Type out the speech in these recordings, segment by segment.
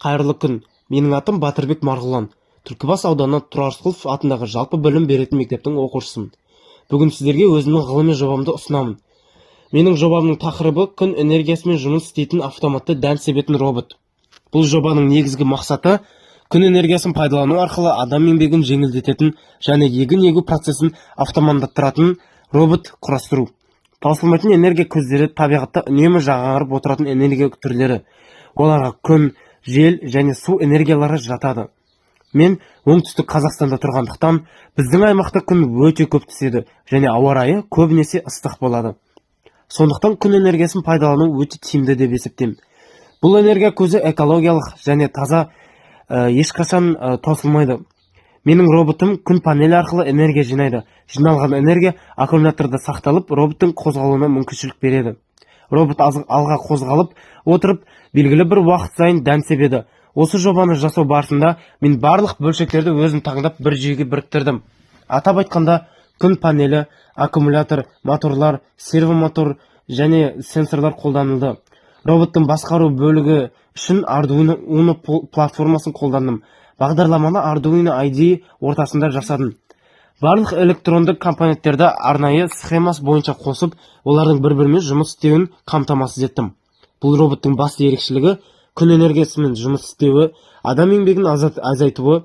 Қайырлы күн. Менің атым Батырбек Марғұлан. Түлкібас ауданы Тұрар Рысқұлов атындағы жалпы білім беретін мектептің оқушысымын. Бүгін сіздерге өзімнің ғылыми жобамды ұсынамын. Менің жобамның тақырыбы күн энергиясымен жұмыс істейтін автоматты дән себетін робот. Бұл жобаның негізгі мақсаты күн энергиясын пайдалану арқылы адам еңбегін жеңілдететін және егін егу процесін автоматтандыратын робот құрастыру. Таусылмайтын энергия көздері табиғатта үнемі жаңарып отыратын энергия түрлері. Оларға күн, жел және су энергиялары жатады. Мен оңтүстік Қазақстанда тұрғандықтан, біздің аймақта күн өте көп түседі және ауа райы көбінесе ыстық болады. Сондықтан күн энергиясын пайдалану өте тиімді деп есептеймін. Бұл энергия көзі экологиялық және таза, ешқашан таусылмайды. Менің роботым күн панелі арқылы энергия жинайды. Жиналған энергия аккумуляторда сақталып, роботтың қозғалуына мүмкіншілік береді. Робот алға қозғалып отырып, белгілі бір уақыт сайын дән себеді. Осы жобаны жасау барысында мен барлық бөлшектерді өзім таңдап бір жүйеге біріктірдім. Атап айтқанда, күн панелі, аккумулятор, моторлар, сервомотор және сенсорлар қолданылды. Роботтың басқару бөлігі үшін Arduino Uno платформасын қолдандым. Бағдарламаны Arduino IDE ортасында жасадым. Барлық электронды компоненттерді арнайы схемасы бойынша қосып, олардың бір-бірімен жұмыс істеуін қамтамасыз еттім. Бұл роботтың басты ерекшелігі күн энергиясымен жұмыс істеуі, адам еңбегін азайтуы,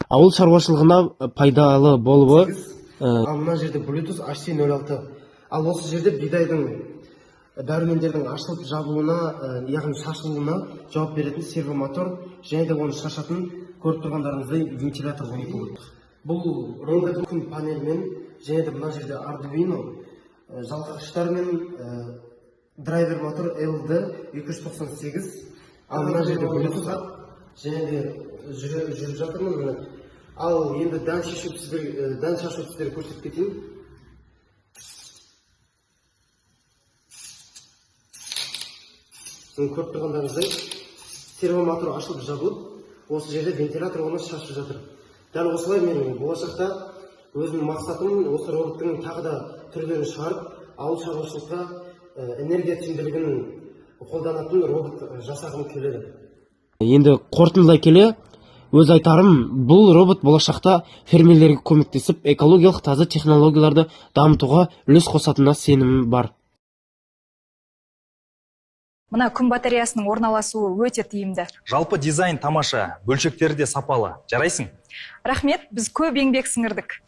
ауыл шаруашылығына пайдалы болуы. Ал мына жерде Bluetooth HC06. Ал осы жерде бидайдың дәрумендердің ашылып жабылуына, яғни шашылуына жауап беретін сервомотор және де оны шашатын көріп тұрғандарыңыздай вентилятор болады. Бұл робот күн панелімен және де мына жерде Arduino жалғағыштармен драйвер мотор LD298. Ал мына жерде Bluetooth және де жүріп жатырмын. Ал енді дән шашу тістері көрсетіп кетейін. Көріп тұрғандарыңыздай сервомотор ашылып жабылып, осы жерде вентилятор оны шашып жатыр. Дәл осылай менің болашақта өзімнің мақсатым осы роботтың тағы да түрлерін шығарып, ауыл шаруашылыққа энергия тиімділігін қолданатын робот жасағым келеді. Енді қорытындылай келе, өз айтарым, бұл робот болашақта фермерлерге көмектесіп, экологиялық таза технологияларды дамытуға үлес қосатынына сенімім бар. Мына күн батареясының орналасуы өте тиімді. Жалпы дизайн тамаша, бөлшектері де сапалы. Жарайсың? Рахмет, біз көп еңбек сіңірдік.